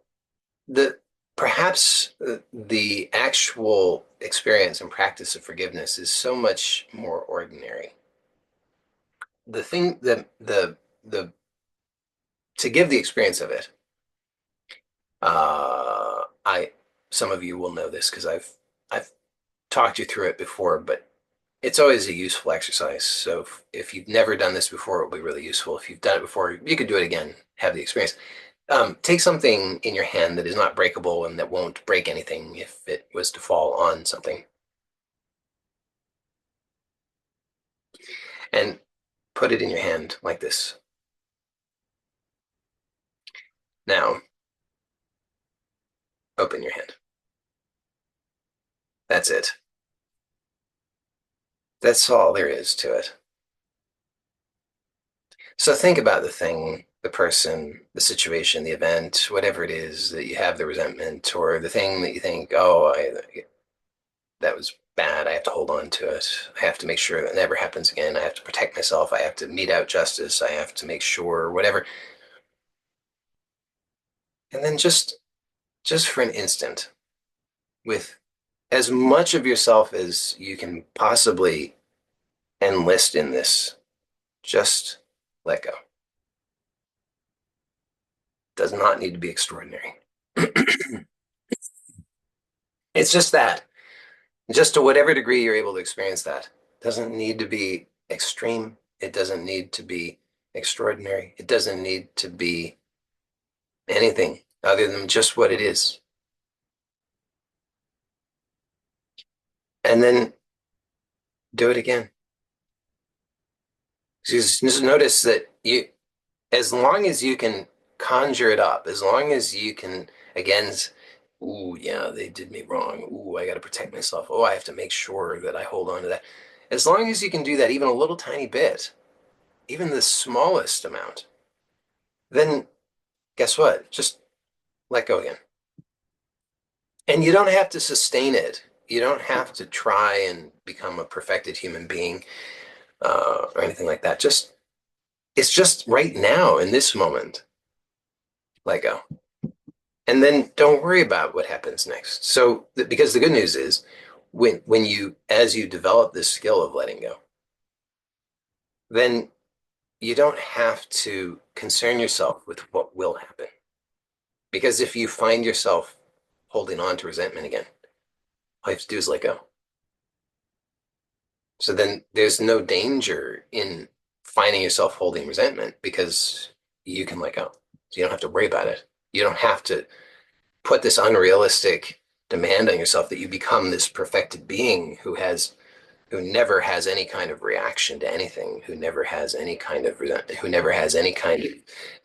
the perhaps the actual experience and practice of forgiveness is so much more ordinary. The thing the to give the experience of it, I some of you will know this because I've talked you through it before, but it's always a useful exercise. So if you've never done this before, it'll be really useful. If you've done it before, you could do it again, have the experience. Take something in your hand that is not breakable and that won't break anything if it was to fall on something, and put it in your hand like this. Now, open your hand. That's it. That's all there is to it. So think about the thing, the person, the situation, the event, whatever it is that you have the resentment, or the thing that you think, oh, that was bad. I have to hold on to it. I have to make sure that never happens again. I have to protect myself. I have to mete out justice. I have to make sure whatever. And then just for an instant, with as much of yourself as you can possibly enlist in this, just let go. Does not need to be extraordinary. It's just that, just to whatever degree you're able to experience that. Doesn't need to be extreme. It doesn't need to be extraordinary. It doesn't need to be anything other than just what it is. And then do it again. Just notice that you, as long as you can conjure it up, as long as you can, again, ooh, yeah, they did me wrong. Ooh, I got to protect myself. Oh, I have to make sure that I hold on to that. As long as you can do that, even a little tiny bit, even the smallest amount, then guess what? Just let go again. And you don't have to sustain it. You don't have to try and become a perfected human being or anything like that. Just it's just right now in this moment, let go. And then don't worry about what happens next. So because the good news is when you as you develop this skill of letting go, then you don't have to concern yourself with what will happen. Because if you find yourself holding on to resentment again, all you have to do is let go. So then there's no danger in finding yourself holding resentment because you can let go. So you don't have to worry about it. You don't have to put this unrealistic demand on yourself that you become this perfected being who never has any kind of reaction to anything, who never has any kind of who never has any kind of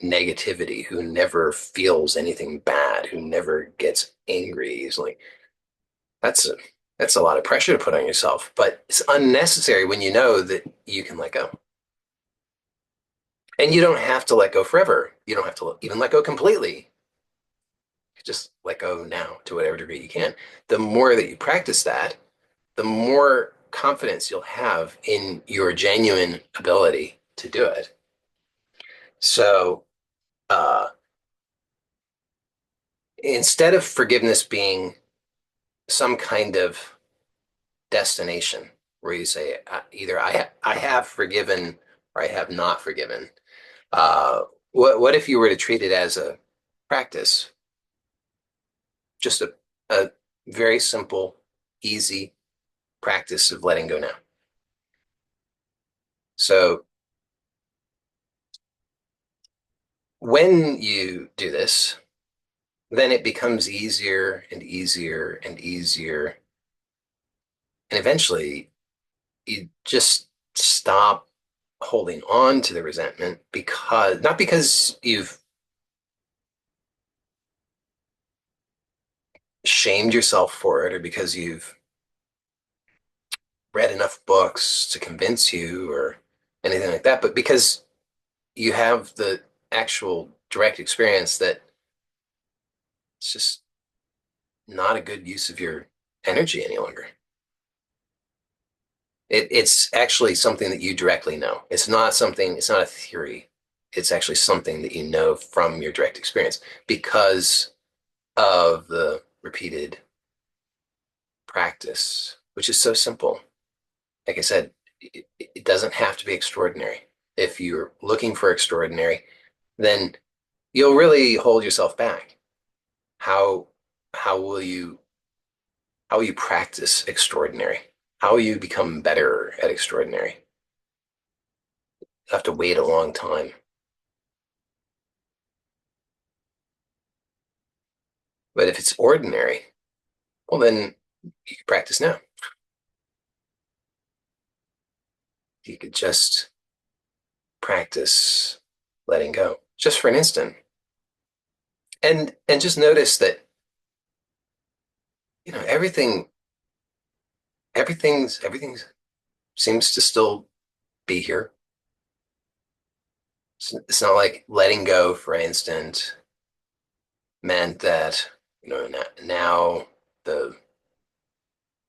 negativity, who never feels anything bad, who never gets angry easily. That's a that's a lot of pressure to put on yourself, but it's unnecessary when you know that you can let go. And you don't have to let go forever. You don't have to even let go completely. Just let go now to whatever degree you can. The more that you practice that, the more confidence you'll have in your genuine ability to do it. So instead of forgiveness being some kind of destination where you say either I have forgiven or I have not forgiven, uh, what if you were to treat it as a practice, just a very simple, easy practice of letting go now? So when you do this, then it becomes easier and easier and easier. And eventually you just stop holding on to the resentment because not because you've shamed yourself for it or because you've read enough books to convince you or anything like that, but because you have the actual direct experience that it's just not a good use of your energy any longer. It's actually something that you directly know. It's not something, it's not a theory. It's actually something that you know from your direct experience because of the repeated practice, which is so simple. Like I said, it doesn't have to be extraordinary. If you're looking for extraordinary, then you'll really hold yourself back. How how will you how will you practice extraordinary? How will you become better at extraordinary? You have to wait a long time. But if it's ordinary, well then you can practice now. You could just practice letting go just for an instant. And just notice that, everything's seems to still be here. It's not like letting go, for instance, meant that, now the,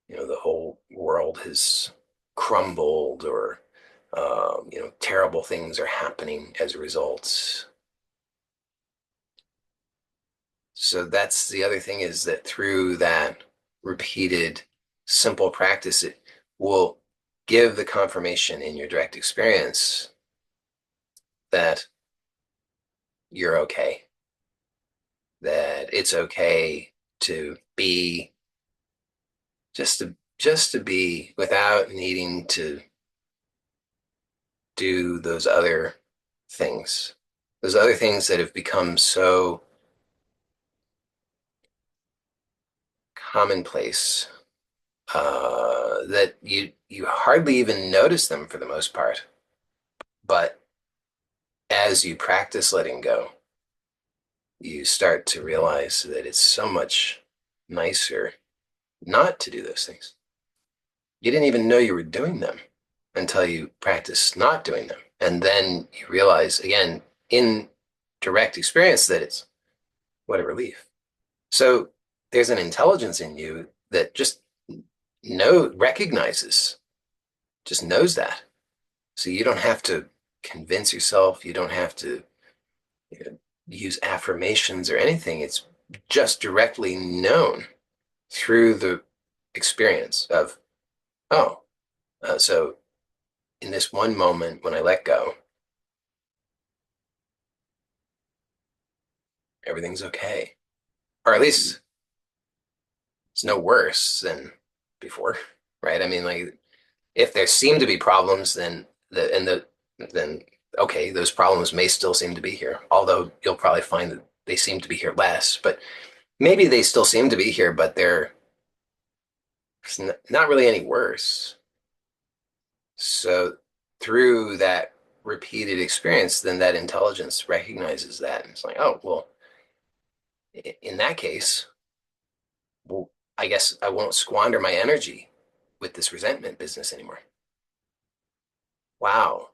the whole world has crumbled, or, terrible things are happening as a result. So that's the other thing, is that through that repeated simple practice, it will give the confirmation in your direct experience that you're okay, that it's okay to be, just to be, without needing to do those other things that have become so commonplace, that you hardly even notice them for the most part. But as you practice letting go, you start to realize that it's so much nicer not to do those things. You didn't even know you were doing them until you practice not doing them. And then you realize, again, in direct experience, that it's what a relief. So there's an intelligence in you that recognizes, just knows that. So you don't have to convince yourself. You don't have to, use affirmations or anything. It's just directly known through the experience of, oh, so in this one moment when I let go, everything's okay. Or at least it's no worse than before, right? I mean, like, if there seem to be problems, then okay, those problems may still seem to be here. Although you'll probably find that they seem to be here less, but maybe they still seem to be here, but they're not really any worse. So through that repeated experience, then that intelligence recognizes that. And it's like, oh, well, in that case, well, I guess I won't squander my energy with this resentment business anymore. Wow.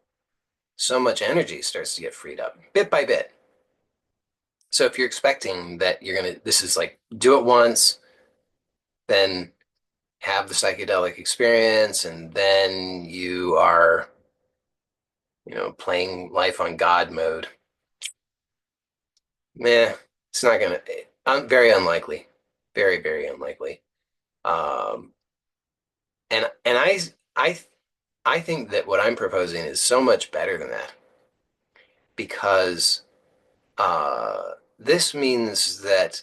So much energy starts to get freed up bit by bit. So if you're expecting that this is like, do it once, then have the psychedelic experience, and then you are, playing life on God mode. Meh, it's not gonna, very unlikely, very, very unlikely. Um, and I think that what I'm proposing is so much better than that, because this means that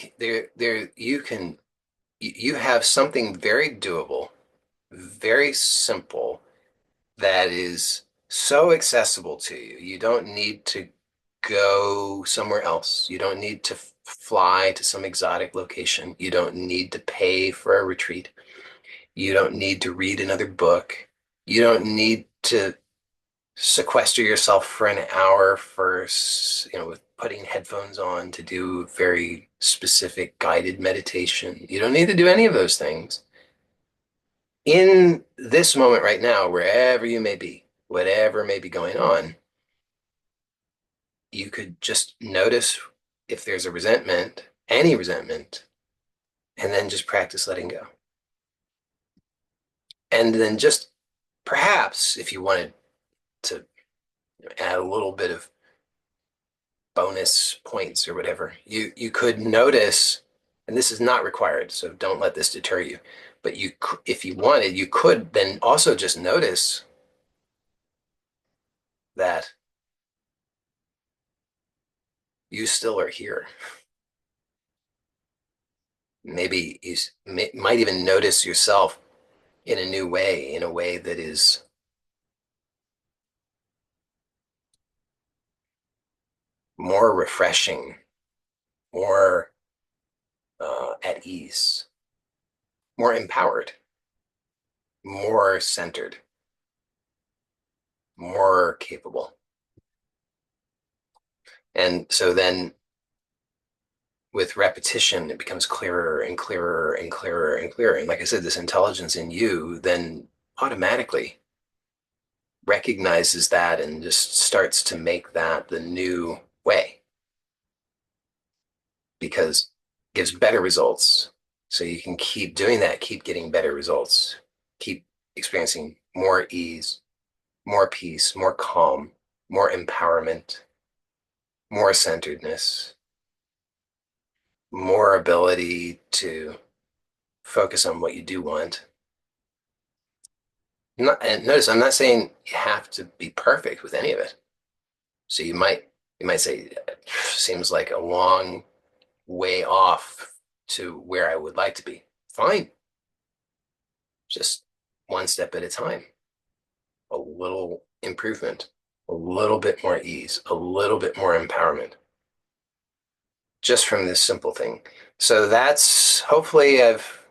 you have something very doable, very simple, that is so accessible to you. You don't need to go somewhere else. You don't need to fly to some exotic location. You don't need to pay for a retreat. You don't need to read another book. You don't need to sequester yourself for an hour first, with putting headphones on to do very specific guided meditation. You don't need to do any of those things. In this moment right now, wherever you may be, whatever may be going on, you could just notice if there's a resentment, any resentment, and then just practice letting go. And then just perhaps, if you wanted to add a little bit of bonus points or whatever. You could notice, and this is not required, so don't let this deter you. But if you wanted, you could then also just notice that you still are here. Maybe might even notice yourself in a new way, in a way that is more refreshing, more at ease, more empowered, more centered, more capable. And so then with repetition, it becomes clearer and clearer and clearer and clearer. And like I said, this intelligence in you then automatically recognizes that and just starts to make that the new way because it gives better results. So you can keep doing that, keep getting better results, keep experiencing more ease, more peace, more calm, more empowerment, more centeredness, more ability to focus on what you do want. And notice, I'm not saying you have to be perfect with any of it. So you might say, seems like a long way off to where I would like to be. Fine, just one step at a time, a little improvement, a little bit more ease, a little bit more empowerment, just from this simple thing. So that's hopefully I've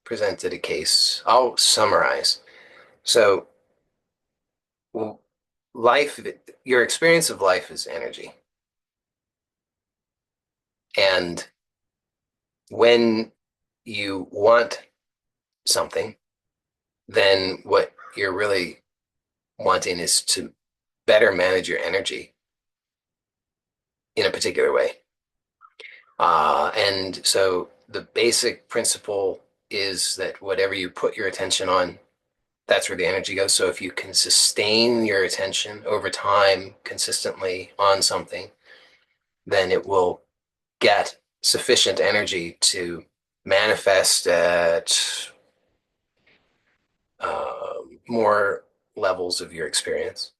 presented a case. I'll summarize. So life, your experience of life is energy. And when you want something, then what you're really wanting is to better manage your energy in a particular way. And so the basic principle is that whatever you put your attention on, that's where the energy goes. So if you can sustain your attention over time consistently on something, then it will get sufficient energy to manifest at more levels of your experience.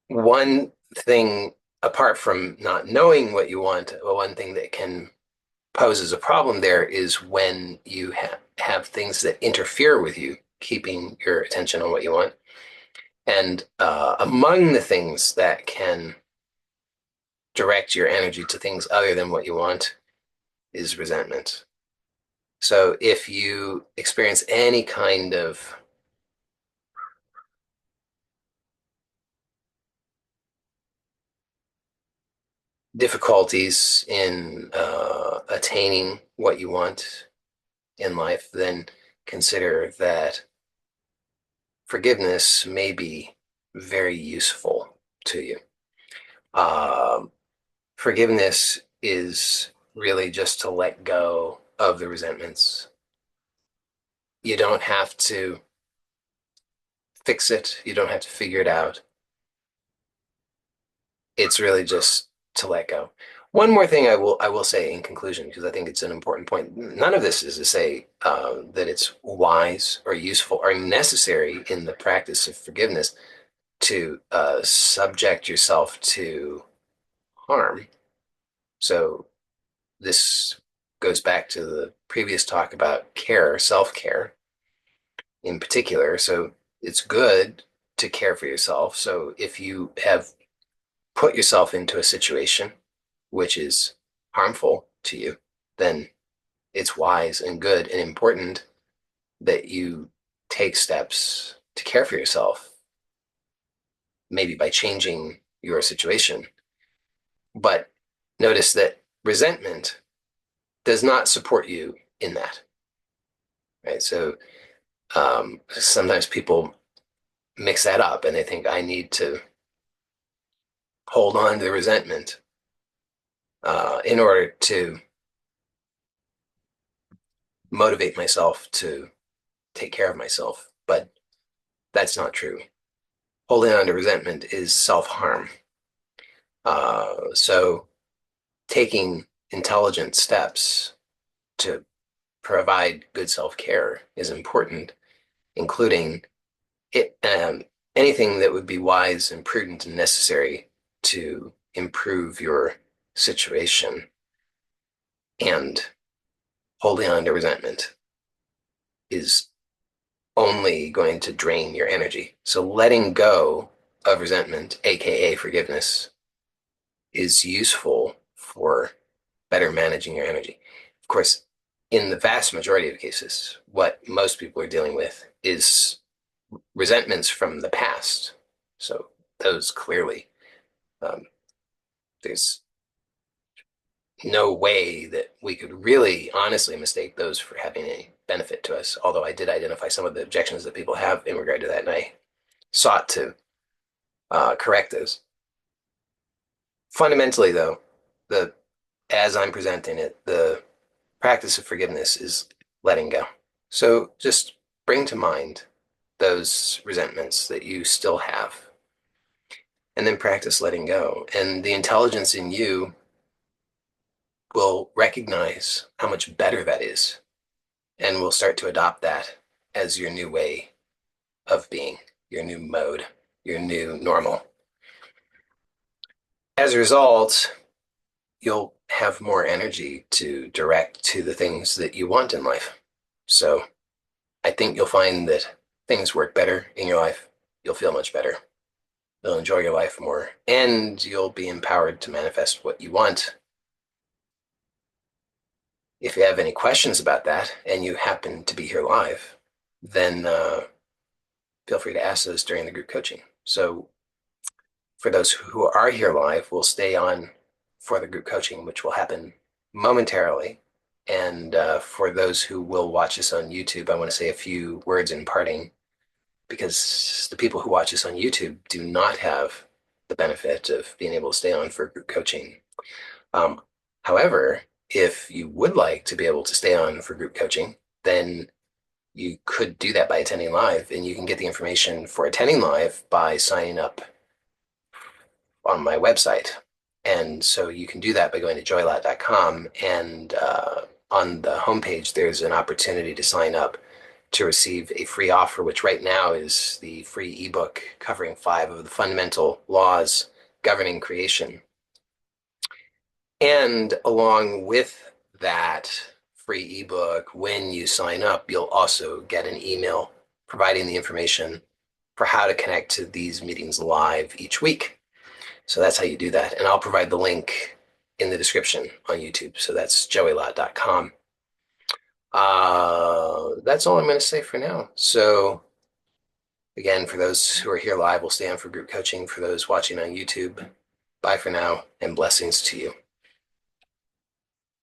One thing, apart from not knowing what you want, one thing that can pose as a problem there is when you have things that interfere with you keeping your attention on what you want. And among the things that can direct your energy to things other than what you want is resentment. So if you experience any kind of difficulties in attaining what you want in life, then consider that forgiveness may be very useful to you. Um, Forgiveness is really just to let go of the resentments. You don't have to fix it, you don't have to figure it out. It's really just to let go. One more thing I will say in conclusion, because I think it's an important point. None of this is to say that it's wise or useful or necessary in the practice of forgiveness to subject yourself to harm. So this goes back to the previous talk about care, self-care in particular. So it's good to care for yourself. So if you have put yourself into a situation which is harmful to you, then it's wise and good and important that you take steps to care for yourself, maybe by changing your situation. But notice that resentment does not support you in that, right? So sometimes people mix that up and they think I need to hold on to the resentment in order to motivate myself to take care of myself. But That's not true. Holding on to resentment is self-harm. So taking intelligent steps to provide good self-care is important, including it, anything that would be wise and prudent and necessary to improve your situation. And holding on to resentment is only going to drain your energy. So letting go of resentment, aka forgiveness, is useful for better managing your energy. Of course, in the vast majority of cases, what most people are dealing with is resentments from the past. So those clearly, um, there's no way that we could really honestly mistake those for having any benefit to us. Although I did identify some of the objections that people have in regard to that, and I sought to correct those. Fundamentally, though, the as I'm presenting it, the practice of forgiveness is letting go. So just bring to mind those resentments that you still have, and then practice letting go. And the intelligence in you will recognize how much better that is, and will start to adopt that as your new way of being, your new mode, your new normal. As a result, you'll have more energy to direct to the things that you want in life. So I think you'll find that things work better in your life. You'll feel much better. You'll enjoy your life more, and you'll be empowered to manifest what you want. If you have any questions about that and you happen to be here live, then feel free to ask those during the group coaching. So for those who are here live, we'll stay on for the group coaching, which will happen momentarily. And for those who will watch us on YouTube, I want to say a few words in parting, because the people who watch us on YouTube do not have the benefit of being able to stay on for group coaching. Um, However, if you would like to be able to stay on for group coaching, then you could do that by attending live, and you can get the information for attending live by signing up on my website. And so you can do that by going to joylot.com, and on the homepage, there's an opportunity to sign up to receive a free offer, which right now is the free ebook covering 5 of the fundamental laws governing creation. And along with that free ebook, when you sign up, you'll also get an email providing the information for how to connect to these meetings live each week. So that's how you do that. And I'll provide the link in the description on YouTube. So that's joeylot.com. That's all I'm going to say for now. So again, for those who are here live, we'll stay on for group coaching. For those watching on YouTube, bye for now, and blessings to you.